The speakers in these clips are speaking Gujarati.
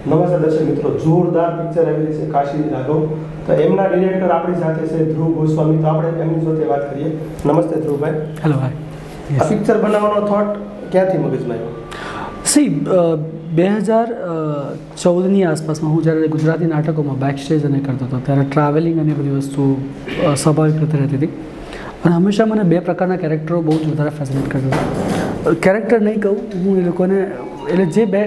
નમસ્તે દર્શક મિત્રો, જોરદાર પિક્ચર આવેલી છે કાશી રાઘવ. તો એમના ડિરેક્ટર આપણી સાથે છે ધ્રુવ ગોસ્વામી. તો આપણે એમની સાથે વાત કરીએ. નમસ્તે ધ્રુવભાઈ. હેલો ભાઈ. આ પિક્ચર બનાવવાનો થોટ ક્યાંથી મગજમાં આવ્યો? સી 2014ની આસપાસમાં હું જ્યારે ગુજરાતી નાટકોમાં બેક સ્ટેજ અને કરતો હતો ત્યારે ટ્રાવેલિંગ અને બધી વસ્તુ સ્વાભાવિક રીતે રહેતી હતી. અને હંમેશા મને બે પ્રકારના કેરેક્ટરો બહુ જ વધારે ફેસિનેટ કરતા હતા. કેરેક્ટર નહીં કહું હું, એ લોકોને એટલે જે બે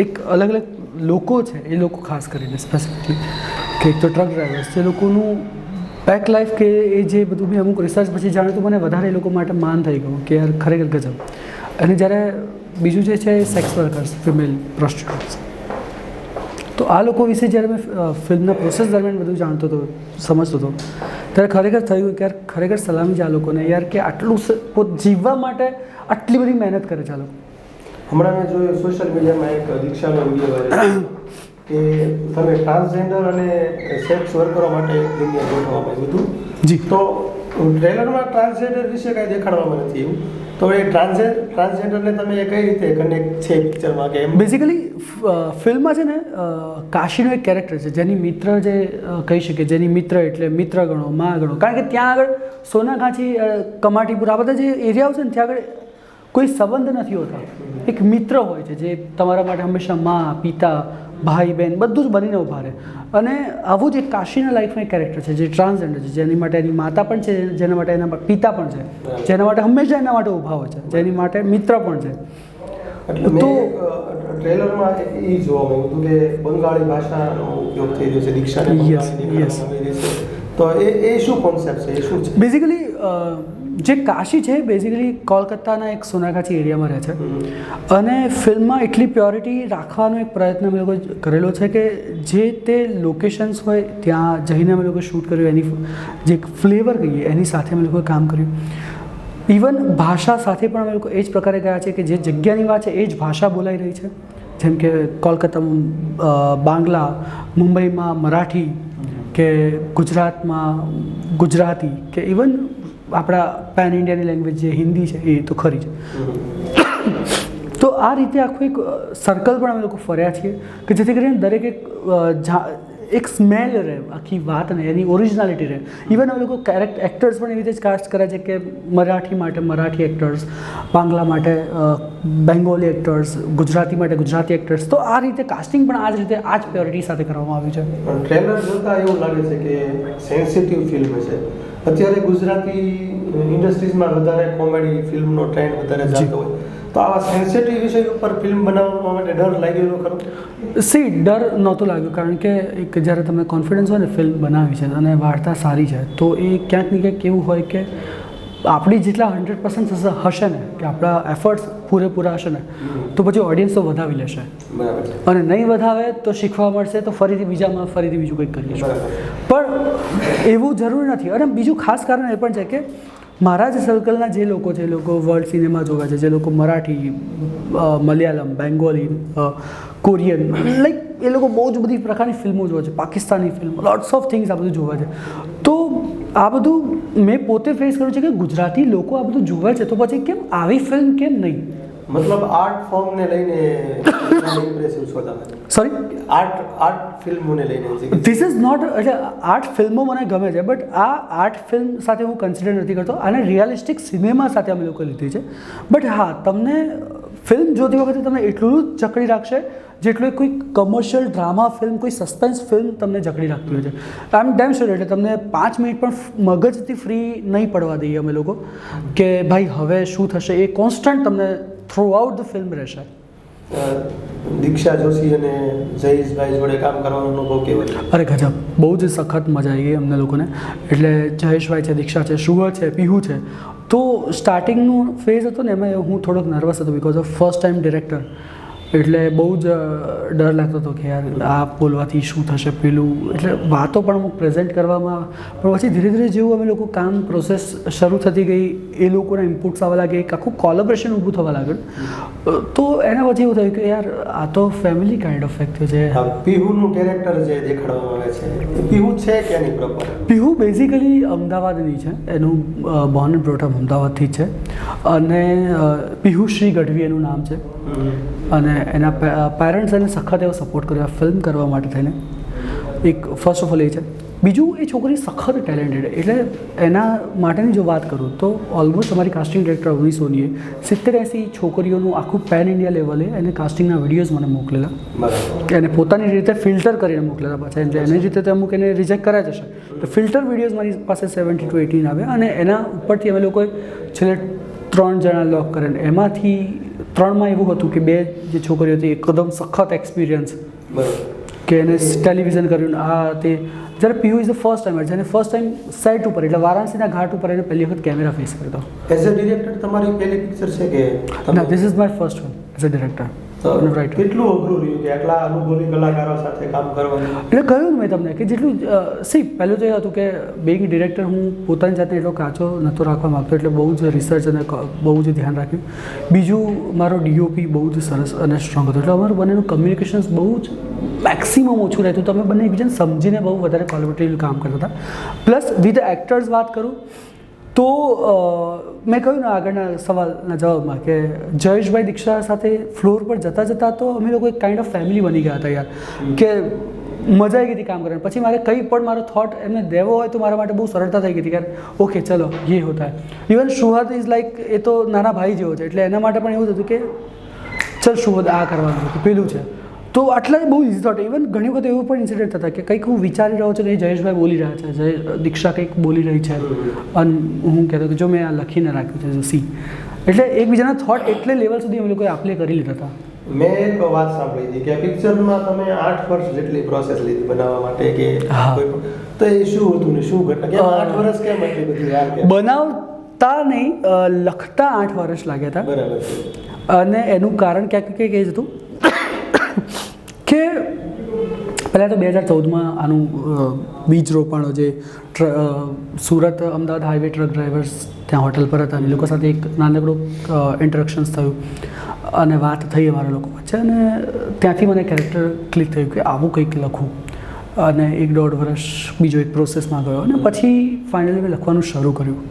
એક અલગ અલગ લોકો છે એ લોકો ખાસ કરીને સ્પેસિફિકલી કે એક તો ટ્રક ડ્રાઈવર્સ જે લોકોનું બેક લાઈફ કે એ જે બધું મેં અમુક રિસર્ચ પછી જાણ્યું તો મને વધારે એ લોકો માટે માન થઈ ગયું કે યાર ખરેખર ગજબ. અને જ્યારે બીજું જે છે સેક્સ વર્કર્સ, ફિમેલ પ્રોસ્ટિટ્યુટ્સ, તો આ લોકો વિશે જ્યારે મેં ફિલ્મના પ્રોસેસ દરમિયાન બધું જાણતો હતો, સમજતો હતો, ત્યારે ખરેખર થયું કે યાર ખરેખર સલામી છે આ લોકોને યાર કે આટલું જીવવા માટે આટલી બધી મહેનત કરે છે આ લોકો. હમણાં મેં જોયું સોશિયલ મીડિયામાં એક દીક્ષાનો વિડીયો વાયરલ કે તમે ટ્રાન્સજેન્ડર અને સેક્સ વર્કરો માટે એક જગ્યા ગોઠવવામાં આવ્યું હતું. જી. તો ટ્રેલરમાં ટ્રાન્સજેન્ડર વિશે કાંઈ દેખાડવામાં નથી એવું. તો એ ટ્રાન્સજેન્ડરને તમે કઈ રીતે કનેક્ટ છે પિક્ચરમાં કે એમ? બેઝિકલી ફિલ્મમાં છે ને કાશીનો એક કેરેક્ટર છે જેની મિત્ર જે કહી શકે, જેની મિત્ર એટલે મિત્ર ગણો, મા ગણો. કારણ કે ત્યાં આગળ સોનાગાછી, કમાટીપુર આ બધા જે એરિયાઓ છે ને ત્યાં આગળ કોઈ સંબંધ નથી હોતા. એક મિત્ર હોય છે જે તમારા માટે હંમેશા મા, પિતા, ભાઈ, બહેન બધું જ બનીને ઊભા રહે. અને આવું જ એક કાશીના લાઈફમાં એક કેરેક્ટર છે જે ટ્રાન્સજેન્ડર છે, જેની માટે એની માતા પણ છે, જેના માટે એના પિતા પણ છે, જેના માટે હંમેશા એના માટે ઊભા હોય છે, જેની માટે મિત્ર પણ છે. તો ટ્રેલરમાં એ જોવા મળ્યું હતું કે બંગાળી ભાષાનો ઉપયોગ થઈ રહ્યો છે દીક્ષાને બંગાળી આવી રહી છે. તો એ શું કોન્સેપ્ટ છે, એ શું છે? બેઝિકલી જે કાશી છે બેઝિકલી કોલકાતાના એક સોનાગાછી એરિયામાં રહે છે. અને ફિલ્મમાં એટલી પ્યોરિટી રાખવાનો એક પ્રયત્ન અમે લોકો કરેલો છે કે જે તે લોકેશન્સ હોય ત્યાં જઈને અમે લોકો શૂટ કર્યું, એની જે ફ્લેવર કહીએ એની સાથે અમે લોકોએ કામ કર્યું. ઇવન ભાષા સાથે પણ અમે લોકો એ જ પ્રકારે ગયા છે કે જે જગ્યાની વાત છે એ જ ભાષા બોલાઈ રહી છે. જેમ કે કોલકાતામાં બાંગ્લા, મુંબઈમાં મરાઠી, કે ગુજરાતમાં ગુજરાતી, કે ઇવન આપણા પેન ઇન્ડિયાની લેંગ્વેજ જે હિન્દી છે એ તો ખરી છે. તો આ રીતે આખું એક સર્કલ પણ અમે લોકો ફર્યા છીએ કે જેથી કરીને દરેક એક સ્મેલ રહે આખી વાતને, એની ઓરિજિનાલિટી રહે. ઇવન અમે લોકો એક્ટર્સ પણ એવી રીતે જ કાસ્ટ કર્યા છે કે મરાઠી માટે મરાઠી એક્ટર્સ, બાંગ્લા માટે બેંગોલી એક્ટર્સ, ગુજરાતી માટે ગુજરાતી એક્ટર્સ. તો આ રીતે કાસ્ટિંગ પણ આ જ રીતે આ જ પ્યોરિટી સાથે કરવામાં આવ્યું છે. ટ્રેલર જોતાં એવું લાગે છે કે સેન્સિટિવ ફિલ્મ છે. અત્યારે ગુજરાતી ઇન્ડસ્ટ્રીઝમાં વધારે કોમેડી ફિલ્મનો ટ્રેન્ડ વધારે ચાલતો હોય, તો આવા સેન્સિટિવ વિષય ઉપર ફિલ્મ બનાવવા માટે ડર લાગેલો ખરો? સી ડર નહોતું લાગ્યું, કારણ કે એક જ્યારે તમને કોન્ફિડન્સ હોય ને ફિલ્મ બનાવી છે અને વાર્તા સારી છે તો એ ક્યાંક ને ક્યાંક એવું હોય કે આપણી જેટલા 100% હશે ને કે આપણા એફર્ટ્સ પૂરેપૂરા હશે ને તો પછી ઓડિયન્સ તો વધાવી લેશે. અને નહીં વધાવે તો શીખવા મળશે, તો ફરીથી બીજામાં ફરીથી બીજું કંઈક કરીએ. પણ એવું જરૂરી નથી. અને બીજું ખાસ કારણ એ પણ છે કે મારા જે સર્કલના જે લોકો છે, એ લોકો વર્લ્ડ સિનેમા જોવે છે, જે લોકો મરાઠી, મલયાલમ, બેંગોલી, કોરિયન, લાઈક એ લોકો બહુ જ બધી પ્રકારની ફિલ્મો જોવે છે, Pakistani film, lots of things આ બધું જોવે છે. તો આ બધું મેં પોતે ફેસ કર્યું છે કે ગુજરાતી લોકો આ બધું જોવે છે, તો પછી કેમ આવી ફિલ્મ કેમ નહીં? મતલબ આર્ટ ફોર્મને લઈને ઇમ્પ્રેસિવ છો તમે? સોરી, આર્ટ ફિલ્મોને લઈને? ધીસ ઇઝ નોટ, એટલે આર્ટ ફિલ્મો મને ગમે છે બટ આ આર્ટ ફિલ્મ સાથે હું કન્સિડર નથી કરતો. આને રિયાલિસ્ટિક સિનેમા સાથે અમે લોકો લીધી છે. બટ હા, તમને ફિલ્મ જોતી વખતે તમને એટલું જ જકડી રાખશે જેટલું કોઈ કમર્શિયલ ડ્રામા ફિલ્મ, કોઈ સસ્પેન્સ ફિલ્મ તમને જકડી રાખતી હોય છે. આઈ એમ ડેમ શ્યોર. એટલે તમને 5 મિનિટ પણ મગજથી ફ્રી નહીં પડવા દઈએ અમે લોકો કે ભાઈ હવે શું થશે. એ કોન્સ્ટન્ટ તમને થ્રુ આઉટ ધ ફિલ્મ રહેશે. દીક્ષા જોશી અને જયેશભાઈ જોડે કામ કરવાનો અનુભવ કેવો છે? અરે ગજબ, બહુ જ સખત મજા આવી ગઈ અમને લોકોને. એટલે જયેશભાઈ છે, દીક્ષા છે, શુભ છે, પીહુ છે. તો સ્ટાર્ટિંગનું ફેઝ હતો ને એમાં હું થોડોક નર્વસ હતો because of first time director. એટલે બહુ જ ડર લાગતો હતો કે યાર આ બોલવાથી શું થશે પેલું. એટલે વાતો પણ અમુક પ્રેઝન્ટ કરવામાં, પણ પછી ધીરે ધીરે જેવું અમે લોકો કામ પ્રોસેસ શરૂ થતી ગઈ, એ લોકોના ઇનપુટ્સ આવવા લાગે, એક આખું કોલેબરેશન ઊભું થવા લાગ્યું. તો એના પછી એવું થયું કે યાર આ તો ફેમિલી કાઇન્ડ ઓફ ફેક્ટ છે. પીહુનું કેરેક્ટર જે દેખાડવામાં આવે છે, પીહુ છે ક્યાંની પ્રોપર? પીહુ બેઝિકલી અમદાવાદની છે. એનું બોર્ન એન્ડ બ્રોટ અપ અમદાવાદથી છે. અને પીહુ શ્રી ગઢવી એનું નામ છે. અને એના પેરેન્ટ્સ એને સખત એવો સપોર્ટ કર્યો આ ફિલ્મ કરવા માટે થઈને. એક ફર્સ્ટ ઓફ ઓલ એ છે. બીજું, એ છોકરી સખત ટેલેન્ટેડ, એટલે એના માટેની જો વાત કરું તો ઓલમોસ્ટ અમારી કાસ્ટિંગ ડિરેક્ટર અવની સોનીએ 70-80 છોકરીઓનું આખું પેન ઇન્ડિયા લેવલે એને કાસ્ટિંગના વિડીયોઝ મને મોકલેલા. એને પોતાની રીતે ફિલ્ટર કરીને મોકલેલા. પાછા એટલે એની રીતે તો અમુક એને રિજેક્ટ કર્યા જ હશે, તો ફિલ્ટર વિડીયોઝ મારી પાસે 70 to 80 આવે. અને એના ઉપરથી અમે લોકોએ છેલ્લે 3 જણા લોક કરેને એમાંથી 3માં એવું હતું કે 2 જે છોકરીઓ હતી એકદમ સખત એક્સપિરિયન્સ, કે એને ટેલિવિઝન કર્યું આ તે. જ્યારે Piyu is the first time, જેને ફર્સ્ટ ટાઈમ સેટ ઉપર એટલે વારાણસીના ઘાટ ઉપર એને પહેલી વખત કેમેરા ફેસ કર્યો. એઝ અ ડિરેક્ટર તમારી પહેલી પિક્ચર છે કે? ના, this is my first film as a director. Right. કેટલું અઘરું રહ્યું કે આટલા અનુભવી કલાકારો સાથે કામ કરવાનું? એટલે કહ્યું મેં તમને કે જેટલું પહેલું તો એ હતું કે બિંગ ડિરેક્ટર હું પોતાની જાતને એટલો કાચો નહોતો રાખવા માગતો, એટલે બહુ જ રિસર્ચ અને બહુ જ ધ્યાન રાખ્યું. બીજું, મારો ડીઓપી બહુ જ સરસ અને સ્ટ્રોંગ હતો, એટલે અમારું બંનેનું કમ્યુનિકેશન્સ બહુ જ મેક્સિમમ ઓછું રહેતું. તમે બંને એકબીજાને સમજીને બહુ વધારે કોલેબરેટિવ કામ કરતા હતા. પ્લસ વિથ એક્ટર્સ વાત કરું તો મેં કહ્યું ને આગળના સવાલના જવાબમાં કે જયેશભાઈ દીક્ષા સાથે ફ્લોર પર જતાં જતાં તો અમે લોકો એક કાઇન્ડ ઓફ ફેમિલી બની ગયા હતા યાર, કે મજા આવી ગઈ હતી કામ કરવાની. પછી મારે કંઈ પણ મારો થોટ એમને દેવો હોય તો મારા માટે બહુ સરળતા થઈ ગઈ હતી કે ઓકે ચલો યે હોતા હૈ. ઇવન શુહદ ઇઝ લાઈક, એ તો નાના ભાઈ જેવો છે, એટલે એના માટે પણ એવું હતું કે ચલ શુહદ આ કરવાનું છે, પેલું છે. તો આટલા બહુ ઇઝી થોટ. ઇવન ઘણી વખત એવું પણ ઇન્સિડન્ટ થતા કે કંઈક હું વિચારી રહ્યો છું ને એ જયેશભાઈ બોલી રહ્યા છે, દીક્ષા કંઈક બોલી રહી છે અને હું કહેતો કે જો મેં આ લખીને રાખ્યું છે સી. એટલે એકબીજાના થોટ એટલે લેવલ સુધી અમે લોકોએ આપલે કરી લીધા હતા. મેં એક વાત સાંભળી હતી કે પિક્ચરમાં તમે 8 વર્ષ જેટલી પ્રોસેસ લીધી બનાવવા માટે, કે તો એ શું હતું ને શું ઘટના, કે 8 વર્ષ કેમ એટલી બધી યાર? બનાવતા નહીં, લખતા 8 વર્ષ લાગ્યા હતા. બરાબર. અને એનું કારણ ક્યાંક કંઈક એ જ હતું કે પહેલાં તો 2014માં આનું બીજ રોપાણો જે Surat Ahmedabad highway truck drivers ત્યાં હોટલ પર હતા, એ લોકો સાથે એક નાનકડું ઇન્ટરેક્શન્સ થયું અને વાત થઈ અમારા લોકો વચ્ચે. અને ત્યાંથી મને કેરેક્ટર ક્લિક થયું કે આવું કંઈક લખું. અને 1-1.5 વર્ષ બીજો એક પ્રોસેસમાં ગયો અને પછી ફાઇનલી મેં લખવાનું શરૂ કર્યું.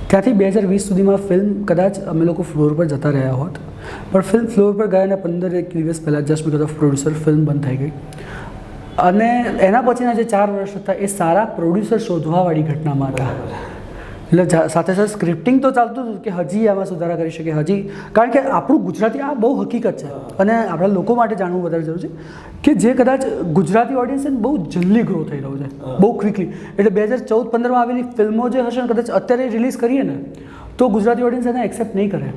ત્યાંથી 2020 સુધીમાં ફિલ્મ કદાચ અમે લોકો ફ્લોર પર જતા રહ્યા હોત, પણ ફિલ્મ ફ્લોર પર ગયા અને 15 દિવસ પહેલાં just because of producer film બંધ થઈ ગઈ. અને એના પછીના જે 4 વર્ષ હતા એ સારા પ્રોડ્યુસર શોધવાવાળી ઘટનામાં હતા. એટલે સાથે સાથે સ્ક્રિપ્ટિંગ તો ચાલતું હતું કે હજી આમાં સુધારા કરી શકે, હજી, કારણ કે આપણું ગુજરાતી આ બહુ હકીકત છે અને આપણા લોકો માટે જાણવું વધારે જરૂર છે કે જે કદાચ ગુજરાતી ઓડિયન્સ બહુ જલ્દી ગ્રો થઈ રહ્યું છે, બહુ ક્વિકલી. એટલે 2014-15માં આવેલી ફિલ્મો જે હશે ને કદાચ અત્યારે રિલીઝ કરીએ ને તો ગુજરાતી ઓડિયન્સ એને એક્સેપ્ટ નહીં કરે,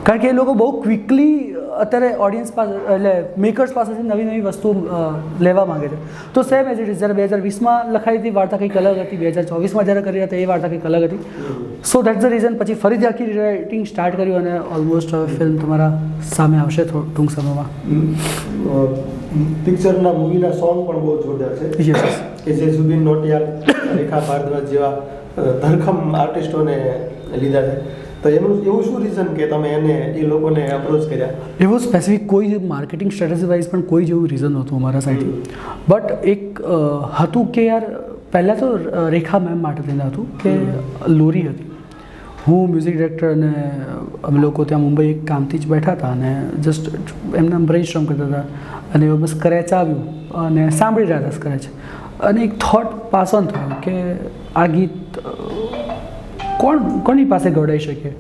કારણ કે એ લોકો બહુ ક્વિકલી અત્યારે ઓડિયન્સ પાસે એટલે મેકર્સ પાસેથી નવી નવી વસ્તુ લેવા માંગે છે. તો સેમ એઝ ઇટ ઇઝ, જ્યારે 2020માં લખાઈ હતી વાર્તા કંઈક અલગ હતી, 2024માં જ્યારે કરી હતા એ વાર્તા કંઈક અલગ હતી. સો દેટ્સ ધ રીઝન પછી ફરીથી આખી રાઇટિંગ સ્ટાર્ટ કર્યું અને ઓલમોસ્ટ ફિલ્મ તમારા સામે આવશે ટૂંક સમયમાં. પિક્ચરના મૂવીના સોંગ પણ બહુ જોરદાર છે, કે જે જુબિન નોટિયાલ, રેખા ભારદ્વાજ જેવા ધરખમ આર્ટિસ્ટોને લીધા છે. તો એનું એવું શું રીઝન કે તમે એને એ લોકોને અપ્રોચ કર્યા? એવું સ્પેસિફિક કોઈ માર્કેટિંગ સ્ટ્રેટેજી વાઇઝ પણ કોઈ જેવું રીઝન નહોતું અમારા સાઈડથી. બટ એક હતું કે યાર પહેલાં તો રેખા મેમ માટે થઈને હતું કે લોરી હતી, હું મ્યુઝિક ડિરેક્ટર અને અમે લોકો ત્યાં મુંબઈ એક કામથી જ બેઠા હતા અને જસ્ટ એમના બ્રેઇનસ્ટોર્મ કરતા હતા અને એમાં સ્ક્રેચ આવ્યું અને સાંભળી રહ્યા હતા સ્ક્રેચ, અને એક થોટ પાસ ઓન થયો કે આ ગીત કોની પાસે ગવડાવી શકીએ.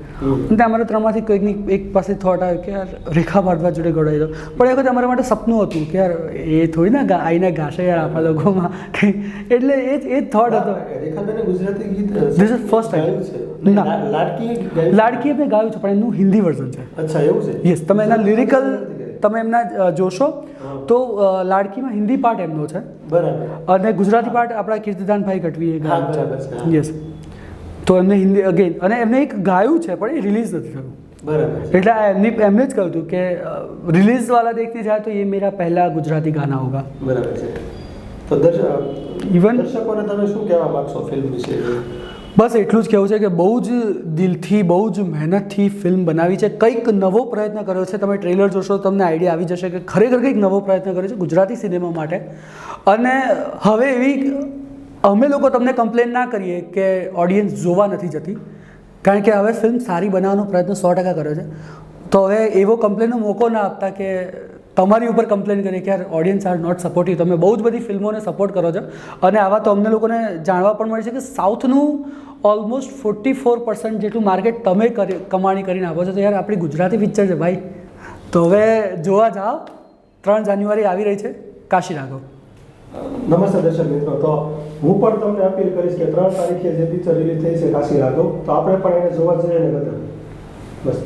અને અમારા 3માંથી કોઈકની એક પાસે થોટ આવ્યો કે યાર રેખા ભારદ્વાજ જોડે ગવડાવી દો. પણ એ વખતે અમારા માટે સપનું હતું કે યાર એ થોડી ના આવીને ગાશે યાર આપણા લોકોમાં, એટલે એ જ થોટ હતો. રેખાબેને ગુજરાતી ગીત ધીસ ઇઝ ફર્સ્ટ ટાઈમ. ના, લાડકી આપણે ગાયું છે પણ એનું હિન્દી વર્ઝન છે. અચ્છા, એવું છે? યસ, તમે એના લિરિકલ તમે એમના જોશો તો લાડકીમાં હિન્દી પાર્ટ એમનો છે, બરાબર, અને ગુજરાતી પાર્ટ આપણા કીર્તિદાનભાઈ ગઢવીએ ગાયું છે. યસ, તો એમને હિન્દી અગેન, અને એમને એક ગાયું છે પણ એ રિલીઝ નથી થયું. બરાબર. એટલે એમને જ કહ્યું હતું કે રિલીઝ વાળા દેખતી જાય તો એ મેરા પહેલા ગુજરાતી ગાના હોગા. બરાબર છે. તો દર્શકોને તમે શું કહેવા માંગશો ફિલ્મ વિશે? બસ એટલું જ કહેવું છે કે બહુ જ દિલથી બહુ જ મહેનતથી ફિલ્મ બનાવી છે, કંઈક નવો પ્રયત્ન કર્યો છે. તમે ટ્રેલર જોશો તમને આઈડિયા આવી જશે કે ખરેખર કંઈક નવો પ્રયત્ન કર્યો છે ગુજરાતી સિનેમા માટે. અને હવે એવી અમે લોકો તમને કમ્પ્લેન ના કરીએ કે ઓડિયન્સ જોવા નથી જતી, કારણ કે હવે ફિલ્મ સારી બનાવવાનો પ્રયત્ન 100% કર્યો છે. તો હવે એવો કમ્પ્લેનનો મોકો ના આપતા કે તમારી ઉપર કમ્પ્લેન કરીએ કે યાર ઓડિયન્સ આર નોટ સપોર્ટિવ, તમે બહુ જ બધી ફિલ્મોને સપોર્ટ કરો છો. અને આવા તો અમને લોકોને જાણવા પણ મળે છે કે સાઉથનું ઓલમોસ્ટ 44% જેટલું માર્કેટ તમે કમાણી કરીને આપો છો. તો યાર આપણી ગુજરાતી પિક્ચર છે ભાઈ. તો હવે જોવા જાઓ, 3 જાન્યુઆરી આવી રહી છે કાશી રાઘવ. નમસ્તે દર્શક મિત્રો, તો હું પણ તમને અપીલ કરીશ કે 3 તારીખે જે પિક્ચર રિલીઝ થઈ છે કાશી રાઘવ, તો આપણે પણ એને જોવા જઈએ ને બધા બસ.